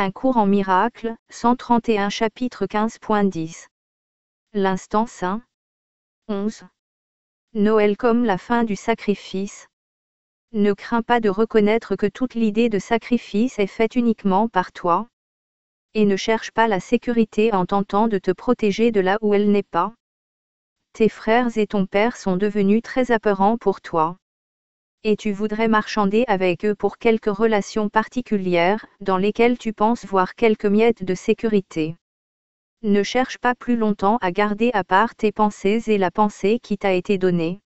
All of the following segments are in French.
Un cours en miracles, 131 chapitre 15.10. L'instant saint. 11. Noël comme la fin du sacrifice. Ne crains pas de reconnaître que toute l'idée de sacrifice est faite uniquement par toi. Et ne cherche pas la sécurité en tentant de te protéger de là où elle n'est pas. Tes frères et ton père sont devenus très apeurants pour toi. Et tu voudrais marchander avec eux pour quelques relations particulières, dans lesquelles tu penses voir quelques miettes de sécurité. Ne cherche pas plus longtemps à garder à part tes pensées et la pensée qui t'a été donnée.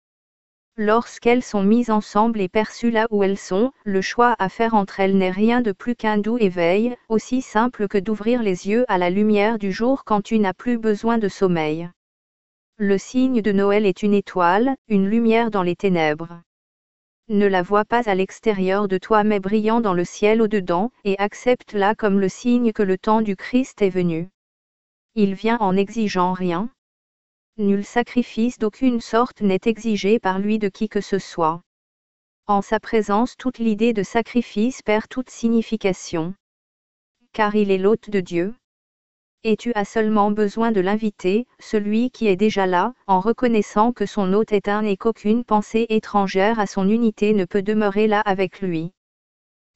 Lorsqu'elles sont mises ensemble et perçues là où elles sont, le choix à faire entre elles n'est rien de plus qu'un doux éveil, aussi simple que d'ouvrir les yeux à la lumière du jour quand tu n'as plus besoin de sommeil. Le signe de Noël est une étoile, une lumière dans les ténèbres. Ne la vois pas à l'extérieur de toi mais brillant dans le ciel au-dedans, et accepte-la comme le signe que le temps du Christ est venu. Il vient en exigeant rien. Nul sacrifice d'aucune sorte n'est exigé par lui de qui que ce soit. En sa présence toute l'idée de sacrifice perd toute signification. Car il est l'hôte de Dieu. Et tu as seulement besoin de l'inviter, celui qui est déjà là, en reconnaissant que son hôte est un et qu'aucune pensée étrangère à son unité ne peut demeurer là avec lui.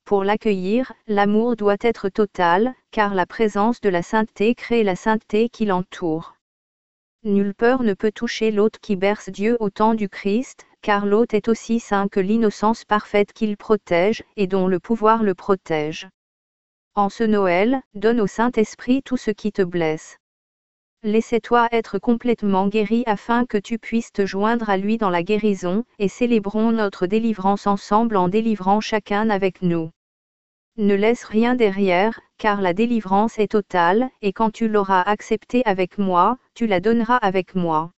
Pour l'accueillir, l'amour doit être total, car la présence de la sainteté crée la sainteté qui l'entoure. Nulle peur ne peut toucher l'hôte qui berce Dieu au temps du Christ, car l'hôte est aussi saint que l'innocence parfaite qu'il protège, et dont le pouvoir le protège. En ce Noël, donne au Saint-Esprit tout ce qui te blesse. Laissez-toi être complètement guéri afin que tu puisses te joindre à lui dans la guérison, et célébrons notre délivrance ensemble en délivrant chacun avec nous. Ne laisse rien derrière, car la délivrance est totale, et quand tu l'auras acceptée avec moi, tu la donneras avec moi.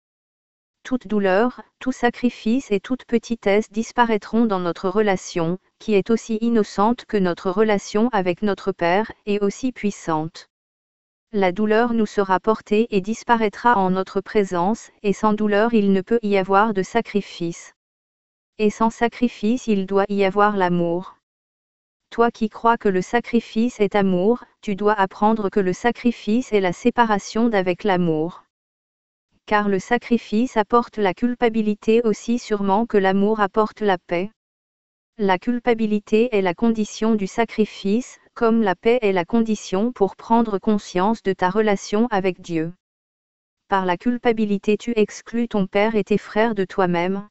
Toute douleur, tout sacrifice et toute petitesse disparaîtront dans notre relation, qui est aussi innocente que notre relation avec notre Père, et aussi puissante. La douleur nous sera portée et disparaîtra en notre présence, et sans douleur il ne peut y avoir de sacrifice. Et sans sacrifice il doit y avoir l'amour. Toi qui crois que le sacrifice est amour, tu dois apprendre que le sacrifice est la séparation d'avec l'amour. Car le sacrifice apporte la culpabilité aussi sûrement que l'amour apporte la paix. La culpabilité est la condition du sacrifice, comme la paix est la condition pour prendre conscience de ta relation avec Dieu. Par la culpabilité tu exclus ton père et tes frères de toi-même.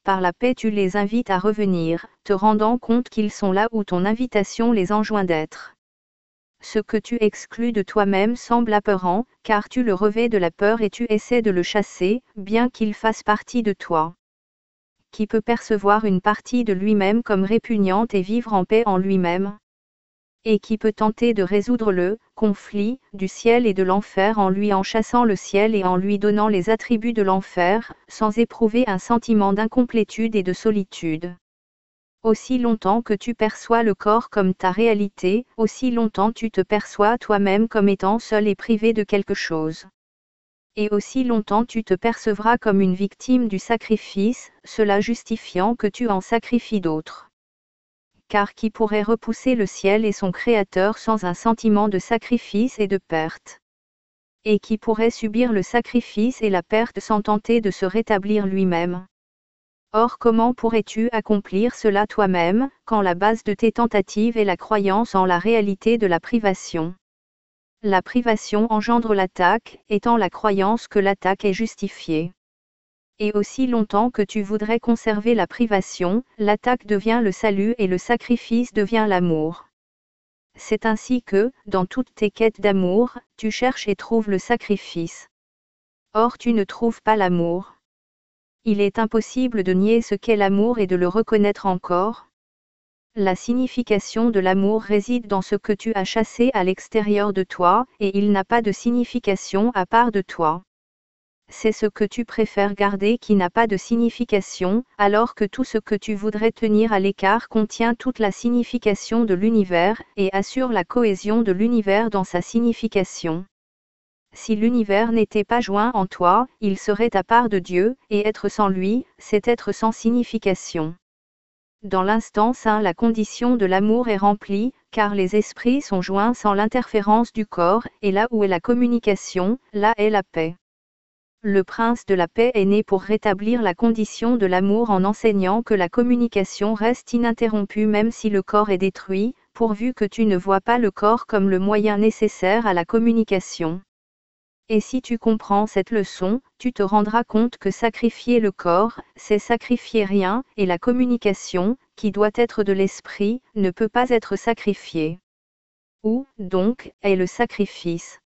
Par la paix tu les invites à revenir, te rendant compte qu'ils sont là où ton invitation les enjoint d'être. Ce que tu exclus de toi-même semble apeurant, car tu le revêts de la peur et tu essaies de le chasser, bien qu'il fasse partie de toi. Qui peut percevoir une partie de lui-même comme répugnante et vivre en paix en lui-même? Et qui peut tenter de résoudre le conflit du ciel et de l'enfer en lui en chassant le ciel et en lui donnant les attributs de l'enfer, sans éprouver un sentiment d'incomplétude et de solitude? Aussi longtemps que tu perçois le corps comme ta réalité, aussi longtemps tu te perçois toi-même comme étant seul et privé de quelque chose. Et aussi longtemps tu te percevras comme une victime du sacrifice, cela justifiant que tu en sacrifies d'autres. Car qui pourrait repousser le ciel et son Créateur sans un sentiment de sacrifice et de perte? Et qui pourrait subir le sacrifice et la perte sans tenter de se rétablir lui-même? Or comment pourrais-tu accomplir cela toi-même, quand la base de tes tentatives est la croyance en la réalité de la privation? La privation engendre l'attaque, étant la croyance que l'attaque est justifiée. Et aussi longtemps que tu voudrais conserver la privation, l'attaque devient le salut et le sacrifice devient l'amour. C'est ainsi que, dans toutes tes quêtes d'amour, tu cherches et trouves le sacrifice. Or tu ne trouves pas l'amour. Il est impossible de nier ce qu'est l'amour et de le reconnaître encore. La signification de l'amour réside dans ce que tu as chassé à l'extérieur de toi, et il n'a pas de signification à part de toi. C'est ce que tu préfères garder qui n'a pas de signification, alors que tout ce que tu voudrais tenir à l'écart contient toute la signification de l'univers, et assure la cohésion de l'univers dans sa signification. Si l'univers n'était pas joint en toi, il serait à part de Dieu, et être sans lui, c'est être sans signification. dans l'instant saint la condition de l'amour est remplie, car les esprits sont joints sans l'interférence du corps, et là où est la communication, là est la paix. Le prince de la paix est né pour rétablir la condition de l'amour en enseignant que la communication reste ininterrompue même si le corps est détruit, pourvu que tu ne vois pas le corps comme le moyen nécessaire à la communication. Et si tu comprends cette leçon, tu te rendras compte que sacrifier le corps, c'est sacrifier rien, et la communication, qui doit être de l'esprit, ne peut pas être sacrifiée. Où, donc, est le sacrifice ?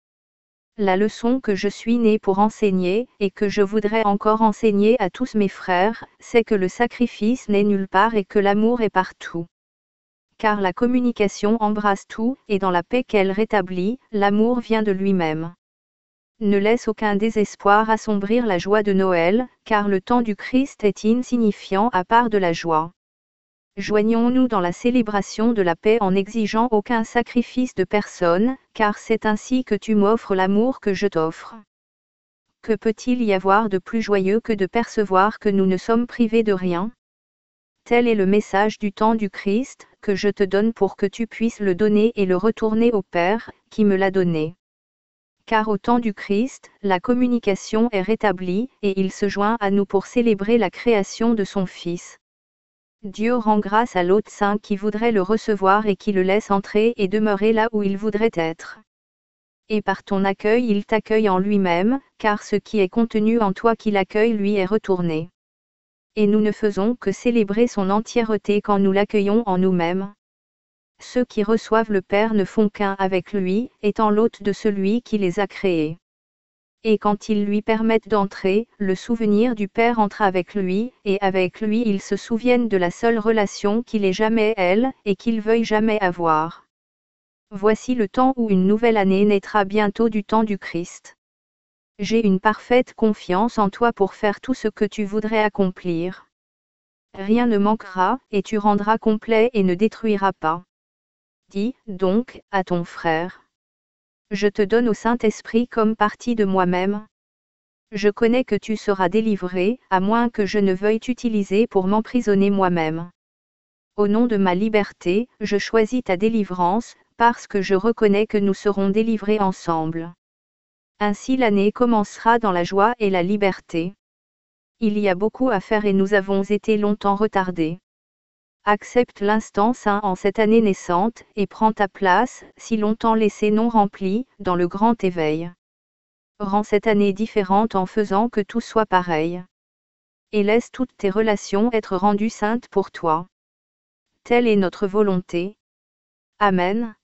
La leçon que je suis né pour enseigner, et que je voudrais encore enseigner à tous mes frères, c'est que le sacrifice n'est nulle part et que l'amour est partout. Car la communication embrasse tout, et dans la paix qu'elle rétablit, l'amour vient de lui-même. Ne laisse aucun désespoir assombrir la joie de Noël, car le temps du Christ est insignifiant à part de la joie. Joignons-nous dans la célébration de la paix en n'exigeant aucun sacrifice de personne, car c'est ainsi que tu m'offres l'amour que je t'offre. Que peut-il y avoir de plus joyeux que de percevoir que nous ne sommes privés de rien ? Tel est le message du temps du Christ, que je te donne pour que tu puisses le donner et le retourner au Père, qui me l'a donné. Car au temps du Christ, la communication est rétablie, et il se joint à nous pour célébrer la création de son Fils. Dieu rend grâce à l'hôte saint qui voudrait le recevoir et qui le laisse entrer et demeurer là où il voudrait être. Et par ton accueil il t'accueille en lui-même, car ce qui est contenu en toi qui l'accueille lui est retourné. Et nous ne faisons que célébrer son entièreté quand nous l'accueillons en nous-mêmes. Ceux qui reçoivent le Père ne font qu'un avec lui, étant l'hôte de celui qui les a créés. Et quand ils lui permettent d'entrer, le souvenir du Père entre avec lui, et avec lui ils se souviennent de la seule relation qu'il ait jamais elle, et qu'il veuille jamais avoir. Voici le temps où une nouvelle année naîtra bientôt du temps du Christ. J'ai une parfaite confiance en toi pour faire tout ce que tu voudrais accomplir. Rien ne manquera, et tu rendras complet et ne détruiras pas. Dis, donc, à ton frère. Je te donne au Saint-Esprit comme partie de moi-même. Je connais que tu seras délivré, à moins que je ne veuille t'utiliser pour m'emprisonner moi-même. Au nom de ma liberté, je choisis ta délivrance, parce que je reconnais que nous serons délivrés ensemble. Ainsi l'année commencera dans la joie et la liberté. Il y a beaucoup à faire et nous avons été longtemps retardés. Accepte l'instant saint en cette année naissante, et prends ta place, si longtemps laissée non remplie, dans le grand éveil. Rends cette année différente en faisant que tout soit pareil. Et laisse toutes tes relations être rendues saintes pour toi. Telle est notre volonté. Amen.